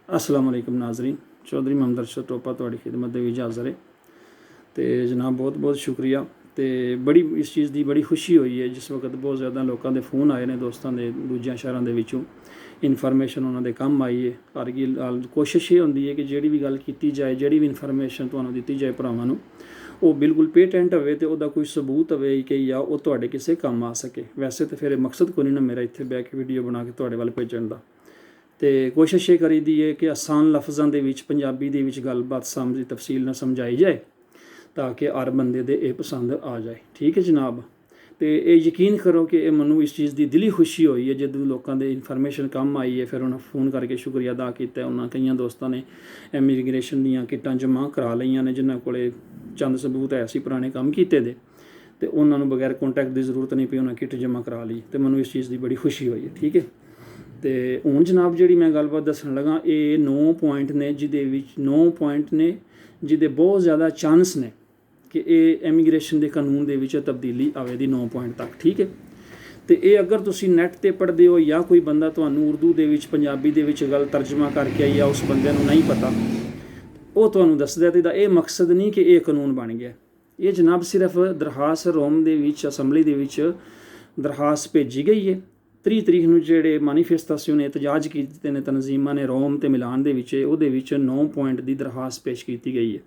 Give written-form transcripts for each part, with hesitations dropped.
अस्सलाम वालेकुम नाजरीन, चौधरी मोहम्मद अरशद टोपा तुहाडी खिदमत दे विच हाज़र है। तो जनाब बहुत बहुत शुक्रिया। तो बड़ी इस चीज़ की बड़ी खुशी हुई है जिस वक्त बहुत ज़्यादा लोगों के फोन आए ने, दोस्तों के दूजे शहरों के विचों इनफॉर्मेशन उन्होंने काम आई है। हर कोशिश ये होंदी है कि जिहड़ी भी गल की जाए, जिहड़ी भी इनफॉर्मेशन तुहानूं दित्ती जाए भरावां नूं, वो बिल्कुल पेटेंट होवे ते उहदा कोई सबूत होवे कि या वो तुहाडे किसी काम आ सके। वैसे तो फिर मकसद कोई नहीं ना मेरा इत्थे बैक वीडियो बना के तुहाडे वल भेजण दा। तो कोशिश ये करी दी है कि आसान लफ्ज़ों के विच पंजाबी दे विच गलबात समझ तफसील न समझाई जाए ताकि हर बंदे दे ये पसंद आ जाए। ठीक है जनाब। तो ये यकीन करो कि मैनू इस चीज़ की दिली खुशी हुई है जो लोगों के इनफॉर्मेशन कम आई है। फिर उन्हें फोन करके शुक्रिया अदा किया। उन्होंने कई दोस्तों ने इमीग्रेशन दी किटां जमा करा लईयां ने जिन्होंने कोले चंद सबूत ऐसे पुराने काम किए दे, तो उन्होंने बगैर कॉन्टैक्ट की जरूरत नहीं पई, उन्हें किट जमा करा ली। तो मैनू इस चीज़ की बड़ी खुशी हुई है। ठीक है। तो हुण जनाब जी मैं गलबात दसन लगा, ये 9 पॉइंट ने जिदे विच 9 पॉइंट ने जिदे बहुत ज़्यादा चांस ने कि ये इमीग्रेशन के कानून दे विच तब्दीली आवे दी 9 पॉइंट तक। ठीक है। तो ये अगर तुसी नैट ते पढ़ते हो या कोई बंदा तुहानूं उर्दू दे विच पंजाबी दे विच गल तर्जमा करके आई या उस बंदे नूं नहीं पता, वो तुहानूं दसदा ते ये मकसद नहीं कि ये कानून बन गया। ये जनाब सिर्फ दरखास्त रोम दे विच असैंबली दे विच दरखास्त भेजी गई है। 30 तरीक नूं जिहड़े मैनीफेस्टोसियो ने एहतजाज कीते ने तनजीमां ने रोम ते मिलान दे विच, उहदे विच 9 पॉइंट की दरखास्त पेश की गई है।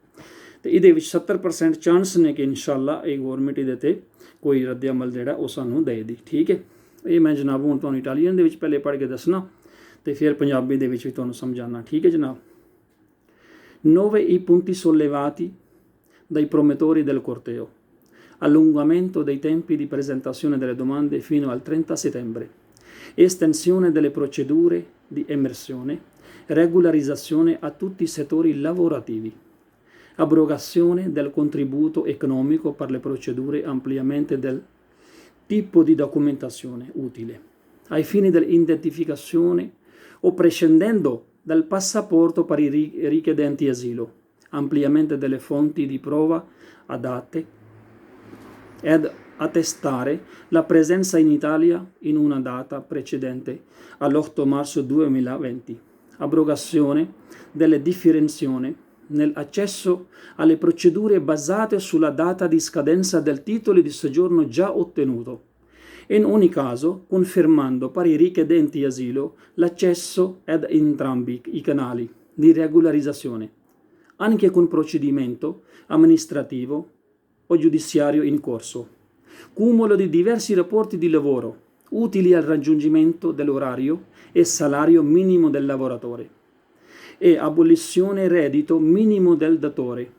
तो ये 70% चांस ने कि इंशाअल्लाह ये गौरमेंट इहदे ते कोई रद्द अमल जिहड़ा वो सानूं देगी। ठीक है। ये मैं जनाब हुण तुहानूं इटालियन दे विच पहले पढ़ के दसना तो फिर पंजाबी दे विच भी तुहानूं समझाना। ठीक है जनाब। 9 i punti sollevati dai promotori del corteo, allungamento dei tempi di presentazione delle domande fino al 30 settembre, estensione delle procedure di emersione, regolarizzazione a tutti i settori lavorativi, abrogazione del contributo economico per le procedure, ampliamento del tipo di documentazione utile ai fini dell'identificazione o prescindendo dal passaporto per i richiedenti asilo, ampliamento delle fonti di prova adatte ed attestare la presenza in Italia in una data precedente all'8 marzo 2020, abrogazione delle differenzioni nell'accesso alle procedure basate sulla data di scadenza del titolo di soggiorno già ottenuto, in ogni caso confermando per i richiedenti asilo l'accesso ad entrambi i canali di regolarizzazione, anche con procedimento amministrativo o giudiziario in corso, cumulo di diversi rapporti di lavoro utili al raggiungimento dell'orario e salario minimo del lavoratore e abolizione reddito minimo del datore,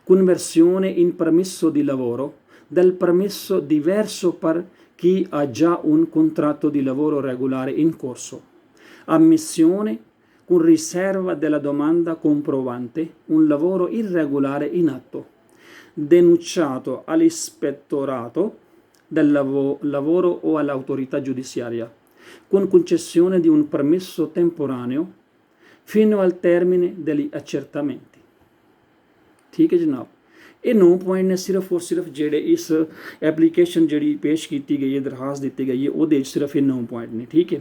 conversione in permesso di lavoro del permesso diverso per chi ha già un contratto di lavoro regolare in corso, ammissione con riserva della domanda comprovante un lavoro irregolare in atto, denunciato all'ispettorato del lavoro o all'autorità giudiziaria, con concessione di un permesso temporaneo fino al termine degli accertamenti। ठीक है जनाब। ये 9 point ने सिर्फ और सिर्फ जेड़े इस एप्लीकेशन जी पेश की गई है, दरखास्त दी गई है, वो सिर्फ ये 9 पॉइंट ने। ठीक है।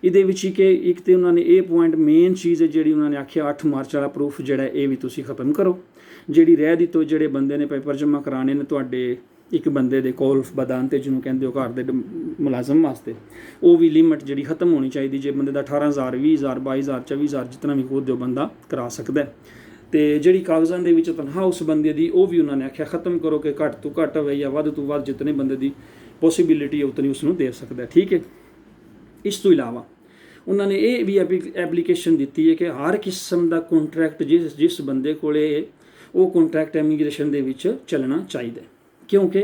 ये कि एक तो उन्होंने ये पॉइंट मेन चीज़ है जी उन्होंने आख्या 8 मार्च वाला प्रूफ जोड़ा ये भी तुसी खत्म करो। जी रह दी तो जोड़े बंदे ने पेपर जमा कराने ने तुहाडे एक बंदे दे कॉल बदान ते जिन्होंने कहते हो घर के मुलाजम वास्ते, वो भी लिमिट जी खत्म होनी चाहिए। जे बंदे का 18,000 20,000 22,000 24,000 जितना भी खुद बंदा करा सकता है। तो जी कागजां दे विच तनख्वाह उस बंदे की वो भी उन्होंने आख्या खत्म करो कि घट तो घट होवे या वध तो वध जितने बंदे की पॉसिबिलिटी है उतनी उसनूं दे सकता है। ठीक है। इस तो इलावा उन्होंने ये भी एप्लीकेशन दी है कि हर किस्म का कॉन्ट्रैक्ट जिस बंदे कोले वो कॉन्ट्रैक्ट इमीग्रेशन दे विच चलना चाहिए। क्योंकि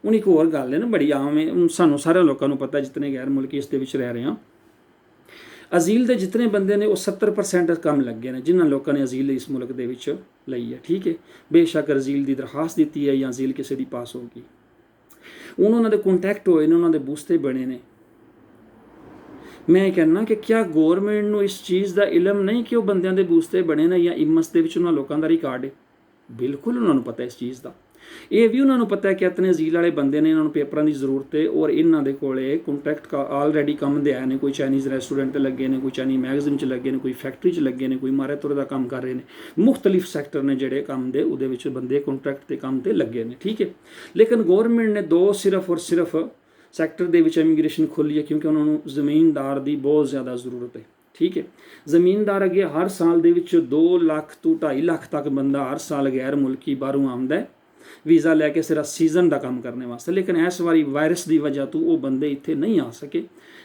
हूँ एक होर गल है ना, बड़ी आम है, सानूं सारे लोगों को पता जितने गैर मुल्की इस दे विच रह रहे हैं, अजील के जितने बंदे ने वो 70% कम लगे ने जिन्होंने लोगों ने अजील इस मुल्क दे विच लई है। ठीक है। बेशक अजील की दरखास्त दी है या अजील किसी की पास होगी, उन्होंने कॉन्टैक्ट होए ने, उन्होंने बूस्ते बने ने। मैं कहना कि क्या गौरमेंट नूं इस चीज़ का इलम नहीं कि वह बंदियां दे बूस्ते बने ने या इमस दे विच उन्हां लोकां दा रिकार्ड है? बिल्कुल उन्होंने पता इस चीज़ का। ਇਹ ਵੀ ਉਹਨਾਂ ਨੂੰ ਪਤਾ ਹੈ ਕਿ ਇਤਨੇ ਜ਼ੀਲ ਵਾਲੇ ਬੰਦੇ ਨੇ, ਇਹਨਾਂ ਨੂੰ ਪੇਪਰਾਂ ਦੀ ਜ਼ਰੂਰਤ ਹੈ ਔਰ ਇਹਨਾਂ ਦੇ ਕੋਲੇ ਕੰਟਰੈਕਟ ਆਲਰੇਡੀ ਕੰਮ ਦੇ ਆਏ ਨੇ, ਕੋਈ ਚਾਈਨੀਜ਼ ਰੈਸਟੋਰੈਂਟ 'ਤੇ ਲੱਗੇ ਨੇ, ਕੋਈ ਚਾਈਨੀਜ਼ ਮੈਗਜ਼ੀਨ 'ਚ ਲੱਗੇ ਨੇ, ਕੋਈ ਫੈਕਟਰੀ 'ਚ ਲੱਗੇ ਨੇ, ਕੋਈ ਮਾਰੇ ਤੁਰੇ ਦਾ ਕੰਮ ਕਰ ਰਹੇ ਨੇ, ਮੁਖਤਲਿਫ ਸੈਕਟਰ ਨੇ ਜਿਹੜੇ ਕੰਮ ਦੇ, ਉਹਦੇ ਵਿੱਚ ਬੰਦੇ ਕੰਟਰੈਕਟ 'ਤੇ ਕੰਮ 'ਤੇ ਲੱਗੇ ਨੇ, ਠੀਕ ਹੈ। ਲੇਕਿਨ ਗੌਰਮੈਂਟ ਨੇ ਦੋ ਸਿਰਫ ਔਰ ਸਿਰਫ ਸੈਕਟਰ ਦੇ ਵਿੱਚ ਇਮੀਗ੍ਰੇਸ਼ਨ ਖੋਲ੍ਹੀ ਹੈ ਕਿਉਂਕਿ ਉਹਨਾਂ ਨੂੰ ਜ਼ਮੀਨਦਾਰ ਦੀ ਬਹੁਤ ਜ਼ਿਆਦਾ ਜ਼ਰੂਰਤ ਹੈ, ਠੀਕ ਹੈ। ਜ਼ਮੀਨਦਾਰ ਅੱਗੇ ਹਰ ਸਾਲ ਦੇ ਵਿੱਚ 2 ਲੱਖ ਤੋਂ 2.5 ਲੱਖ ਤੱਕ ਬੰਦਾ ਹਰ ਸਾਲ ਗੈਰ ਮੁਲਕੀ ਬਾਹਰੋਂ ਆਉਂਦਾ ਹੈ ਵੀਜ਼ਾ ਲੈ ਕੇ ਸਿਰਫ ਸੀਜ਼ਨ ਦਾ ਕੰਮ ਕਰਨ ਵਾਸਤੇ। ਲੇਕਿਨ ਇਸ ਵਾਰੀ ਵਾਇਰਸ ਦੀ ਵਜ੍ਹਾ ਤੋਂ ਉਹ ਬੰਦੇ ਇੱਥੇ ਨਹੀਂ ਆ ਸਕੇ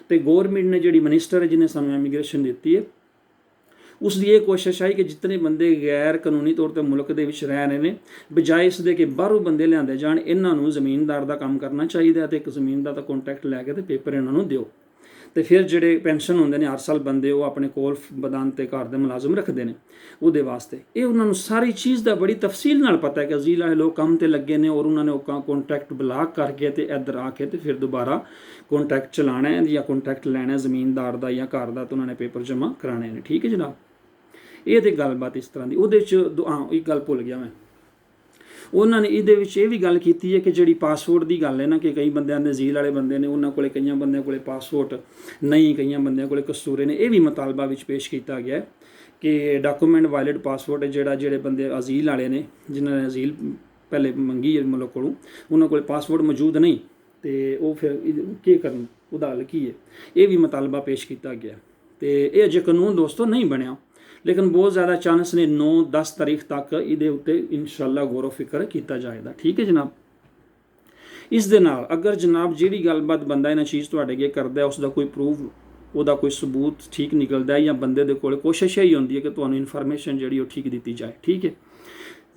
ਤੇ ਗੌਰਮੈਂਟ ਨੇ ਜਿਹੜੀ ਮਿਨਿਸਟਰ ਹੈ ਜਿਹਨੇ ਸਾਨੂੰ ਇਮੀਗ੍ਰੇਸ਼ਨ ਦਿੱਤੀ ਹੈ ਉਸ ਦੀ ਇਹ ਕੋਸ਼ਿਸ਼ ਆਈ ਕਿ ਜਿਤਨੇ ਬੰਦੇ ਗੈਰ ਕਾਨੂੰਨੀ ਤੌਰ 'ਤੇ ਮੁਲਕ ਦੇ ਵਿੱਚ ਰਹਿ ਰਹੇ ਨੇ, ਬਜਾਏ ਇਸ ਦੇ ਕਿ ਬਾਹਰੋਂ ਬੰਦੇ ਲਿਆਂਦੇ ਜਾਣ, ਇਹਨਾਂ ਨੂੰ ਜ਼ਮੀਨਦਾਰ ਦਾ ਕੰਮ ਕਰਨਾ ਚਾਹੀਦਾ ਤੇ ਇੱਕ ਜ਼ਮੀਨ ਦਾ ਤਾਂ ਕੰਟਰੈਕਟ ਲੈ ਕੇ ਤੇ ਪੇਪਰ ਇਹਨਾਂ ਨੂੰ ਦਿਓ ਤੇ ਫਿਰ ਜਿਹੜੇ ਪੈਨਸ਼ਨ ਹੁੰਦੇ ਨੇ ਹਰ ਸਾਲ ਬੰਦੇ ਉਹ ਆਪਣੇ ਕੋਲ ਬਦਾਨ ਤੇ ਘਰ ਦੇ ਮੁਲਾਜ਼ਮ ਰੱਖਦੇ ਨੇ ਉਹਦੇ ਵਾਸਤੇ। ਇਹ ਉਹਨਾਂ ਨੂੰ ਸਾਰੀ ਚੀਜ਼ ਦਾ ਬੜੀ ਤਫਸੀਲ ਨਾਲ ਪਤਾ ਹੈ ਕਿ ਅਜ਼ੀਲ ਵਾਲੇ ਲੋਕ ਕੰਮ ਤੇ ਲੱਗੇ ਨੇ ਔਰ ਉਹਨਾਂ ਨੇ ਉਹ ਕੰਟਰੈਕਟ ਬਲਾਕ ਕਰਕੇ ਤੇ ਇੱਧਰ ਆ ਕੇ ਤੇ ਫਿਰ ਦੁਬਾਰਾ ਕੰਟਰੈਕਟ ਚਲਾਉਣਾ ਹੈ ਜਾਂ ਕੰਟਰੈਕਟ ਲੈਣਾ ਜ਼ਮੀਨਦਾਰ ਦਾ ਜਾਂ ਘਰ ਦਾ, ਤੇ ਉਹਨਾਂ ਨੇ ਪੇਪਰ ਜਮ੍ਹਾਂ ਕਰਾਣੇ ਨੇ, ਠੀਕ ਹੈ ਜਨਾਬ। ਇਹ ਤੇ ਗੱਲਬਾਤ ਇਸ ਤਰ੍ਹਾਂ ਦੀ। ਉਹਦੇ 'ਚ ਇੱਕ ਗੱਲ ਭੁੱਲ ਗਿਆ ਮੈਂ, ਉਹਨਾਂ ਨੇ ਇਹਦੇ ਵਿੱਚ ਇਹ ਵੀ ਗੱਲ ਕੀਤੀ ਹੈ ਕਿ ਜਿਹੜੀ ਪਾਸਪੋਰਟ ਦੀ ਗੱਲ ਹੈ ਨਾ, ਕਿ ਕਈ ਬੰਦਿਆਂ ਦੇ ਜ਼ੀਲ ਵਾਲੇ ਬੰਦੇ ਨੇ ਉਹਨਾਂ ਕੋਲੇ, ਕਈਆਂ ਬੰਦਿਆਂ ਕੋਲੇ ਪਾਸਪੋਰਟ ਨਹੀਂ, ਕਈਆਂ ਬੰਦਿਆਂ ਕੋਲੇ ਕਸੂਰੇ ਨੇ। ਇਹ ਵੀ ਮੁਤਾਲਬਾ ਵਿੱਚ ਪੇਸ਼ ਕੀਤਾ ਗਿਆ ਹੈ ਕਿ ਡਾਕੂਮੈਂਟ ਵਾਇਲਡ ਪਾਸਪੋਰਟ ਜਿਹੜੇ ਬੰਦੇ ਅਜ਼ੀਲ ਵਾਲੇ ਨੇ, ਜਿਨ੍ਹਾਂ ਨੇ ਅਜ਼ੀਲ ਪਹਿਲੇ ਮੰਗੀ ਹੈ ਮੁਲਕ ਕੋਲੋਂ, ਉਹਨਾਂ ਕੋਲ ਪਾਸਪੋਰਟ ਮੌਜੂਦ ਨਹੀਂ ਤੇ ਉਹ ਫਿਰ ਕੀ ਕਰਨ, ਉਹਦਾ ਹੱਲ ਕੀ ਹੈ, ਇਹ ਵੀ ਮੁਤਾਲਬਾ ਪੇਸ਼ ਕੀਤਾ ਗਿਆ। ਤੇ ਇਹ ਅਜੇ ਕਾਨੂੰਨ ਦੋਸਤੋ ਨਹੀਂ ਬਣਿਆ, ਲੇਕਿਨ ਬਹੁਤ ਜ਼ਿਆਦਾ ਚਾਂਸ ਨੇ 9-10 ਤਾਰੀਖ ਤੱਕ ਇਹਦੇ ਉੱਤੇ ਇਨਸ਼ਾਅੱਲਾ ਗੌਰ ਫਿਕਰ ਕੀਤਾ ਜਾਏਗਾ, ਠੀਕ ਹੈ ਜਨਾਬ। ਇਸ ਦੇ ਨਾਲ ਅਗਰ ਜਨਾਬ ਜਿਹੜੀ ਗੱਲਬਾਤ ਬੰਦਾ ਇਹਨਾਂ ਚੀਜ਼ ਤੁਹਾਡੇ ਅੱਗੇ ਕਰਦਾ ਉਸ ਦਾ ਕੋਈ ਪ੍ਰੂਫ, ਉਹਦਾ ਕੋਈ ਸਬੂਤ ਠੀਕ ਨਿਕਲਦਾ ਹੈ ਜਾਂ ਬੰਦੇ ਦੇ ਕੋਲ ਕੋਸ਼ਿਸ਼ ਹੀ ਹੁੰਦੀ ਹੈ ਕਿ ਤੁਹਾਨੂੰ ਇਨਫੋਰਮੇਸ਼ਨ ਜਿਹੜੀ ਉਹ ਠੀਕ ਦਿੱਤੀ ਜਾਏ, ਠੀਕ ਹੈ।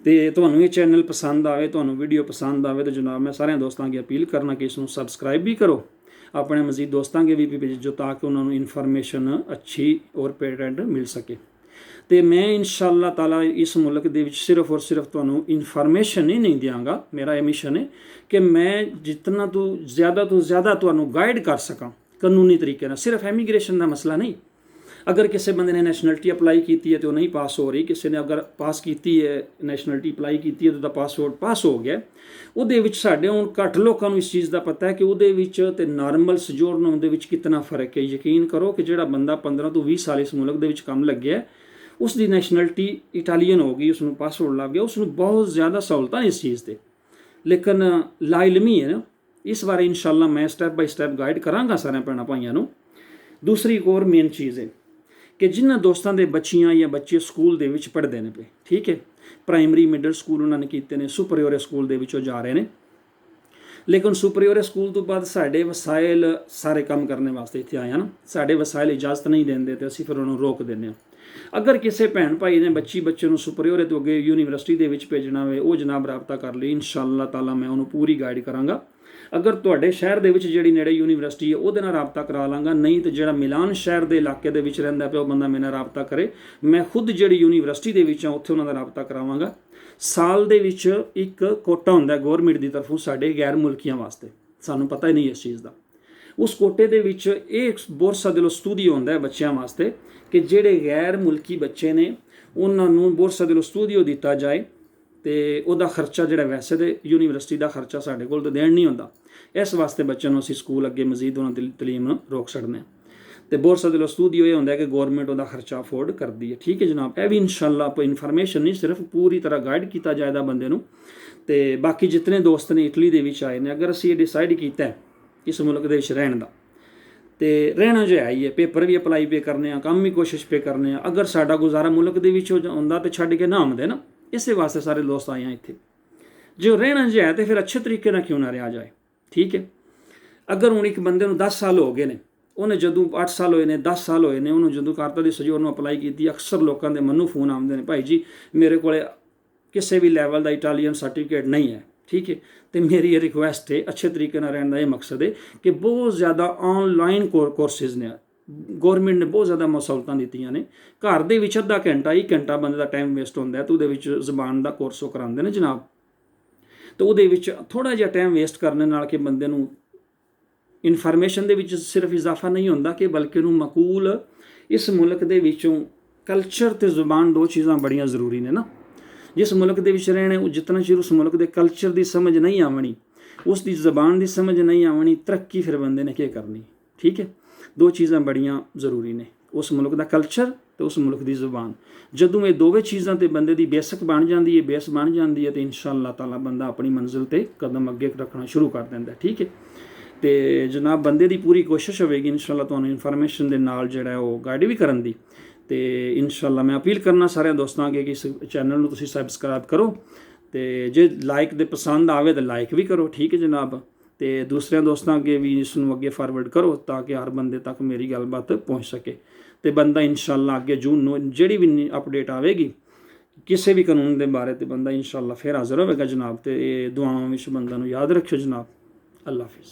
ਤੇ ਤੁਹਾਨੂੰ ਇਹ ਚੈਨਲ ਪਸੰਦ ਆਵੇ, ਤੁਹਾਨੂੰ ਵੀਡੀਓ ਪਸੰਦ ਆਵੇ ਤਾਂ ਜਨਾਬ ਮੈਂ ਸਾਰਿਆਂ ਦੋਸਤਾਂ ਅੱਗੇ ਅਪੀਲ ਕਰਨਾ ਕਿ ਇਸ ਨੂੰ ਸਬਸਕ੍ਰਾਈਬ ਵੀ ਕਰੋ, ਆਪਣੇ ਮਜ਼ੀਦ ਦੋਸਤਾਂ ਅੱਗੇ ਵੀ ਭੇਜੋ ਤਾਂ ਕਿ ਉਹਨਾਂ ਨੂੰ ਇਨਫੋਰਮੇਸ਼ਨ ਅੱਛੀ ਔਰ ਪੇਟੈਂਟ ਮਿਲ ਸਕੇ। ਤੇ ਮੈਂ ਇਨਸ਼ਾਅੱਲਾ ਤਾਲਾ ਇਸ ਮੁਲਕ ਦੇ ਵਿੱਚ ਸਿਰਫ ਔਰ ਸਿਰਫ ਤੁਹਾਨੂੰ ਇਨਫੋਰਮੇਸ਼ਨ ਹੀ ਨਹੀਂ ਦਿਆਂਗਾ। ਮੇਰਾ ਇਹ ਮਿਸ਼ਨ ਹੈ ਕਿ ਮੈਂ ਜਿਤਨਾ ਤੋਂ ਜ਼ਿਆਦਾ ਤੁਹਾਨੂੰ ਗਾਈਡ ਕਰ ਸਕਾਂ ਕਾਨੂੰਨੀ ਤਰੀਕੇ ਨਾਲ। ਸਿਰਫ ਇਮੀਗ੍ਰੇਸ਼ਨ ਦਾ ਮਸਲਾ ਨਹੀਂ, ਅਗਰ ਕਿਸੇ ਬੰਦੇ ਨੇ ਨੈਸ਼ਨਲਿਟੀ ਅਪਲਾਈ ਕੀਤੀ ਹੈ ਤੇ ਉਹ ਨਹੀਂ ਪਾਸ ਹੋ ਰਹੀ, ਕਿਸੇ ਨੇ ਅਗਰ ਪਾਸ ਕੀਤੀ ਹੈ ਨੈਸ਼ਨਲਿਟੀ ਅਪਲਾਈ ਕੀਤੀ ਹੈ ਤੇ ਉਹਦਾ ਪਾਸਪੋਰਟ ਪਾਸ ਹੋ ਗਿਆ, ਉਹਦੇ ਵਿੱਚ ਸਾਡੇ ਹੁਣ ਘੱਟ ਲੋਕਾਂ ਨੂੰ ਇਸ ਚੀਜ਼ ਦਾ ਪਤਾ ਹੈ ਕਿ ਉਹਦੇ ਵਿੱਚ ਤੇ ਨਾਰਮਲ ਸਜੋਰਨ ਦੇ ਵਿੱਚ ਕਿੰਨਾ ਫਰਕ ਹੈ। ਯਕੀਨ ਕਰੋ ਕਿ ਜਿਹੜਾ ਬੰਦਾ 15 ਤੋਂ 20 ਸਾਲ ਇਸ ਮੁਲਕ ਦੇ ਵਿੱਚ ਕੰਮ ਲੱਗਿਆ, ਉਸ ਦੀ ਨੈਸ਼ਨਲਿਟੀ ਇਟਾਲੀਅਨ ਹੋ ਗਈ, ਉਸਨੂੰ ਪਾਸਪੋਰਟ ਲੱਗ ਗਿਆ, ਉਸਨੂੰ ਬਹੁਤ ਜ਼ਿਆਦਾ ਸਹੂਲਤਾਂ ਇਸ ਚੀਜ਼ 'ਤੇ, ਲੇਕਿਨ ਲਾਇਲਮੀ ਹੈ ਨਾ। ਇਸ ਬਾਰੇ ਇਨਸ਼ਾਅੱਲਾ ਮੈਂ ਸਟੈਪ ਬਾਈ ਸਟੈਪ ਗਾਈਡ ਕਰਾਂਗਾ ਸਾਰਿਆਂ ਭੈਣਾਂ ਭਾਈਆਂ ਨੂੰ। ਦੂਸਰੀ ਇੱਕ ਹੋਰ ਮੇਨ ਚੀਜ਼ ਹੈ ਕਿ ਜਿਨ੍ਹਾਂ ਦੋਸਤਾਂ ਦੇ ਬੱਚੀਆਂ ਜਾਂ ਬੱਚੇ ਸਕੂਲ ਦੇ ਵਿੱਚ ਪੜ੍ਹਦੇ ਨੇ ਪਏ, ਠੀਕ ਹੈ, ਪ੍ਰਾਇਮਰੀ ਮਿਡਲ ਸਕੂਲ ਉਹਨਾਂ ਨੇ ਕੀਤੇ ਨੇ, ਸੁਪਰੀਅਰ ਸਕੂਲ ਦੇ ਵਿੱਚੋਂ ਜਾ ਰਹੇ ਨੇ, ਲੇਕਿਨ ਸੁਪਰੀਅਰ ਸਕੂਲ ਤੋਂ ਬਾਅਦ ਸਾਡੇ ਵਸਾਇਲ ਸਾਰੇ ਕੰਮ ਕਰਨ ਵਾਸਤੇ ਇੱਥੇ ਆਏ ਹਨ, ਸਾਡੇ ਵਸਾਇਲ ਇਜਾਜ਼ਤ ਨਹੀਂ ਦਿੰਦੇ ਤੇ ਅਸੀਂ ਫਿਰ ਉਹਨੂੰ ਰੋਕ ਦਿੰਦੇ ਹਾਂ। ਅਗਰ ਕਿਸੇ ਭੈਣ ਭਾਈ ਨੇ ਬੱਚੇ ਨੂੰ ਸੁਪਰੀਅਰ ਤੋਂ ਅੱਗੇ ਯੂਨੀਵਰਸਿਟੀ ਦੇ ਵਿੱਚ ਭੇਜਣਾ ਹੋਵੇ, ਉਹ ਜਨਾਬ ਰਾਬਤਾ ਕਰ ਲਈ, ਇਨਸ਼ਾਅੱਲਾ ਤਾਲਾ ਮੈਂ ਉਹਨੂੰ ਪੂਰੀ ਗਾਈਡ ਕਰਾਂਗਾ। ਅਗਰ ਤੁਹਾਡੇ ਸ਼ਹਿਰ ਦੇ ਵਿੱਚ ਜਿਹੜੀ ਨੇੜੇ ਯੂਨੀਵਰਸਿਟੀ ਹੈ ਉਹਦੇ ਨਾਲ ਰਾਬਤਾ ਕਰਾ ਲਾਂਗਾ, ਨਹੀਂ ਤਾਂ ਜਿਹੜਾ ਮਿਲਾਨ ਸ਼ਹਿਰ ਦੇ ਇਲਾਕੇ ਦੇ ਵਿੱਚ ਰਹਿੰਦਾ ਪਿਆ ਉਹ ਬੰਦਾ ਮੇਰੇ ਨਾਲ ਰਾਬਤਾ ਕਰੇ, ਮੈਂ ਖੁਦ ਜਿਹੜੀ ਯੂਨੀਵਰਸਿਟੀ ਦੇ ਵਿੱਚ ਹਾਂ ਉੱਥੇ ਉਹਨਾਂ ਦਾ ਰਾਬਤਾ ਕਰਾਵਾਂਗਾ। ਸਾਲ ਦੇ ਵਿੱਚ ਇੱਕ ਕੋਟਾ ਹੁੰਦਾ ਗੌਰਮੈਂਟ ਦੀ ਤਰਫੋਂ ਸਾਡੇ ਗੈਰ ਮੁਲਕੀਆਂ ਵਾਸਤੇ, ਸਾਨੂੰ ਪਤਾ ਹੀ ਨਹੀਂ ਇਸ ਚੀਜ਼ ਦਾ। ਉਸ ਕੋਟੇ ਦੇ ਵਿੱਚ ਇਹ ਬੋਰਸਾ ਦਿਲੋ ਸਟੂਡੀਓ ਹੁੰਦਾ ਹੈ ਬੱਚਿਆਂ ਵਾਸਤੇ ਕਿ ਜਿਹੜੇ ਗੈਰ ਮੁਲਕੀ ਬੱਚੇ ਨੇ ਉਹਨਾਂ ਨੂੰ ਬੋਰਸਾ ਦਿਲੋ ਸਟੂਡੀਓ ਦਿੱਤਾ ਜਾਏ ਤੇ ਉਹਦਾ ਖਰਚਾ ਜਿਹੜਾ ਵੈਸੇ ਤੇ ਯੂਨੀਵਰਸਿਟੀ ਦਾ ਖਰਚਾ ਸਾਡੇ ਕੋਲ ਤਾਂ ਦੇਣ ਨਹੀਂ ਹੁੰਦਾ, ਇਸ ਵਾਸਤੇ ਬੱਚਿਆਂ ਨੂੰ ਅਸੀਂ ਸਕੂਲ ਅੱਗੇ ਮਜ਼ੀਦ ਉਹਨਾਂ ਦੀ ਤਾਲੀਮ ਨੂੰ ਰੋਕ ਛੱਡਦੇ ਹਾਂ। ਤੇ ਬੋਰਸਾ ਦਿਲੋ ਸਟੂਡੀਓ ਇਹ ਹੁੰਦਾ ਕਿ ਗੌਰਮੈਂਟ ਉਹਦਾ ਖਰਚਾ ਅਫੋਰਡ ਕਰਦੀ ਹੈ, ਠੀਕ ਹੈ ਜਨਾਬ। ਇਹ ਵੀ ਇਨਸ਼ਾਅੱਲਾ ਆਪਾਂ ਇਨਫੋਰਮੇਸ਼ਨ ਨਹੀਂ, ਸਿਰਫ ਪੂਰੀ ਤਰ੍ਹਾਂ ਗਾਈਡ ਕੀਤਾ ਜਾਏਗਾ ਬੰਦੇ ਨੂੰ। ਤੇ ਬਾਕੀ ਜਿਤਨੇ ਦੋਸਤ ਨੇ ਇਟਲੀ ਦੇ ਵਿੱਚ ਆਏ ਨੇ, ਅਗਰ ਅਸੀਂ ਇਹ ਡਿਸਾਈਡ ਕੀਤਾ ਇਸ ਮੁਲਕ ਦੇ ਵਿੱਚ ਰਹਿਣ ਦਾ ਤੇ ਰਹਿਣਾ ਜੋ ਹੈ ਹੀ ਹੈ, ਪੇਪਰ ਵੀ ਅਪਲਾਈ ਪੇ ਕਰਨੇ ਆ, ਕੰਮ ਵੀ ਕੋਸ਼ਿਸ਼ ਪੇ ਕਰਨੇ ਆ, ਅਗਰ ਸਾਡਾ ਗੁਜ਼ਾਰਾ ਮੁਲਕ ਦੇ ਵਿੱਚ ਹੁੰਦਾ ਤਾਂ ਛੱਡ ਕੇ ਨਾ ਆਉਂਦੇ ਨਾ, ਇਸੇ ਵਾਸਤੇ ਸਾਰੇ ਦੋਸਤ ਆਏ ਆ ਇੱਥੇ। ਜੋ ਰਹਿਣਾ ਜੋ ਹੈ ਤੇ ਫਿਰ ਅੱਛੇ ਤਰੀਕੇ ਨਾਲ ਕਿਉਂ ਨਾ ਰਿਹਾ ਜਾਏ, ਠੀਕ ਹੈ। ਅਗਰ ਹੁਣ ਇੱਕ ਬੰਦੇ ਨੂੰ 10 ਸਾਲ ਹੋ ਗਏ ਨੇ, ਉਹਨੇ ਜਦੋਂ 8 ਸਾਲ ਹੋਏ ਨੇ, 10 ਸਾਲ ਹੋਏ ਨੇ, ਉਹਨੂੰ ਜਦੋਂ ਕਾਰਤਾ ਦੀ ਸਜੋਰ ਨੂੰ ਅਪਲਾਈ ਕੀਤੀ, ਅਕਸਰ ਲੋਕਾਂ ਦੇ ਮਨੋਂ ਫੋਨ ਆਉਂਦੇ ਨੇ, ਭਾਈ ਜੀ ਮੇਰੇ ਕੋਲ ਕਿਸੇ ਵੀ ਲੈਵਲ ਦਾ ਇਟਾਲੀਅਨ ਸਰਟੀਫਿਕੇਟ ਨਹੀਂ ਹੈ, ਠੀਕ ਹੈ, ਤੇ ਮੇਰੀ ਇਹ ਰਿਕੁਐਸਟ ਹੈ, ਅੱਛੇ ਤਰੀਕੇ ਨਾਲ ਰਹਿਣ ਦਾ ਇਹ ਮਕਸਦ ਹੈ ਕਿ ਬਹੁਤ ਜ਼ਿਆਦਾ ਆਨਲਾਈਨ ਕੋਰਸਿਸ ਨੇ, ਗੌਰਮੈਂਟ ਨੇ ਬਹੁਤ ਜ਼ਿਆਦਾ ਸਹੂਲਤਾਂ ਦਿੱਤੀਆਂ ਨੇ। ਘਰ ਦੇ ਵਿੱਚ ਅੱਧਾ ਘੰਟਾ 1 ਘੰਟਾ ਬੰਦੇ ਦਾ ਟਾਈਮ ਵੇਸਟ ਹੁੰਦਾ ਤੇ ਉਹਦੇ ਵਿੱਚ ਜ਼ਬਾਨ ਦਾ ਕੋਰਸ ਉਹ ਕਰਾਉਂਦੇ ਨੇ ਜਨਾਬ। ਤਾਂ ਉਹਦੇ ਵਿੱਚ ਥੋੜ੍ਹਾ ਜਿਹਾ ਟਾਈਮ ਵੇਸਟ ਕਰਨ ਨਾਲ ਕਿ ਬੰਦੇ ਨੂੰ ਇਨਫੋਰਮੇਸ਼ਨ ਦੇ ਵਿੱਚ ਸਿਰਫ ਇਜ਼ਾਫਾ ਨਹੀਂ ਹੁੰਦਾ ਕਿ ਬਲਕਿ ਉਹਨੂੰ ਮਕੂਲ ਇਸ ਮੁਲਕ ਦੇ ਵਿੱਚੋਂ ਕਲਚਰ ਅਤੇ ਜ਼ੁਬਾਨ, ਦੋ ਚੀਜ਼ਾਂ ਬੜੀਆਂ ਜ਼ਰੂਰੀ ਨੇ ਨਾ। ਜਿਸ ਮੁਲਕ ਦੇ ਵਿੱਚ ਰਹਿਣਾ ਉਹ ਜਿਤਨਾ ਚਿਰ ਉਸ ਮੁਲਕ ਦੇ ਕਲਚਰ ਦੀ ਸਮਝ ਨਹੀਂ ਆਵਣੀ, ਉਸ ਦੀ ਜ਼ਬਾਨ ਦੀ ਸਮਝ ਨਹੀਂ ਆਵਣੀ, ਤਰੱਕੀ ਫਿਰ ਬੰਦੇ ਨੇ ਕੀ ਕਰਨੀ। ਠੀਕ ਹੈ, ਦੋ ਚੀਜ਼ਾਂ ਬੜੀਆਂ ਜ਼ਰੂਰੀ ਨੇ, ਉਸ ਮੁਲਕ ਦਾ ਕਲਚਰ ਤੇ ਉਸ ਮੁਲਕ ਦੀ ਜ਼ੁਬਾਨ। ਜਦੋਂ ਇਹ ਦੋਵੇਂ ਚੀਜ਼ਾਂ ਤੇ ਬੰਦੇ ਦੀ ਬੇਸਿਕ ਬਣ ਜਾਂਦੀ ਹੈ, ਬੇਸ ਬਣ ਜਾਂਦੀ ਹੈ, ਤੇ ਇਨਸ਼ਾ-ਅੱਲਾਹ ਤਾਲਾ ਬੰਦਾ ਆਪਣੀ ਮੰਜ਼ਿਲ ਤੇ ਕਦਮ ਅੱਗੇ ਰੱਖਣਾ ਸ਼ੁਰੂ ਕਰ ਦਿੰਦਾ। ਠੀਕ ਹੈ, ਤੇ ਜਨਾਬ ਬੰਦੇ ਦੀ ਪੂਰੀ ਕੋਸ਼ਿਸ਼ ਹੋਵੇਗੀ ਇਨਸ਼ਾ-ਅੱਲਾਹ ਤੁਹਾਨੂੰ ਇਨਫੋਰਮੇਸ਼ਨ ਦੇ ਨਾਲ ਜਿਹੜਾ ਉਹ ਗਾਈਡ ਵੀ ਕਰਨ ਦੀ। ਤੇ ਇਨਸ਼ਾ-ਅੱਲਾਹ ਮੈਂ ਅਪੀਲ ਕਰਨਾ ਸਾਰਿਆਂ ਦੋਸਤਾਂ ਅੱਗੇ ਕਿ ਇਸ ਚੈਨਲ ਨੂੰ ਤੁਸੀਂ ਸਬਸਕ੍ਰਾਈਬ ਕਰੋ, ਤੇ ਜੇ ਲਾਈਕ ਦੇ ਪਸੰਦ ਆਵੇ ਤਾਂ ਲਾਈਕ ਵੀ ਕਰੋ। ਠੀਕ ਹੈ ਜਨਾਬ, ਤੇ ਦੂਸਰਿਆਂ ਦੋਸਤਾਂ ਅੱਗੇ ਵੀ ਇਸ ਨੂੰ ਅੱਗੇ ਫਾਰਵਰਡ ਕਰੋ ਤਾਂ ਕਿ ਹਰ ਬੰਦੇ ਤੱਕ ਮੇਰੀ ਗੱਲਬਾਤ ਪਹੁੰਚ ਸਕੇ, ਤੇ ਬੰਦਾ ਇਨਸ਼ਾ-ਅੱਲਾਹ ਅੱਗੇ ਜੂਨ ਨੂੰ ਜਿਹੜੀ ਵੀ ਅਪਡੇਟ ਆਵੇਗੀ ਕਿਸੇ ਵੀ ਕਾਨੂੰਨ ਦੇ ਬਾਰੇ ਤੇ ਬੰਦਾ ਇਨਸ਼ਾ-ਅੱਲਾਹ ਫਿਰ ਹਾਜ਼ਰ ਹੋਵੇਗਾ ਜਨਾਬ। ਤੇ ਇਹ ਦੁਆਵਾਂ ਵਿੱਚ ਬੰਦਾ ਨੂੰ ਯਾਦ ਰੱਖਿਓ ਜਨਾਬ। ਅੱਲਾ ਹਾਫਿਜ਼।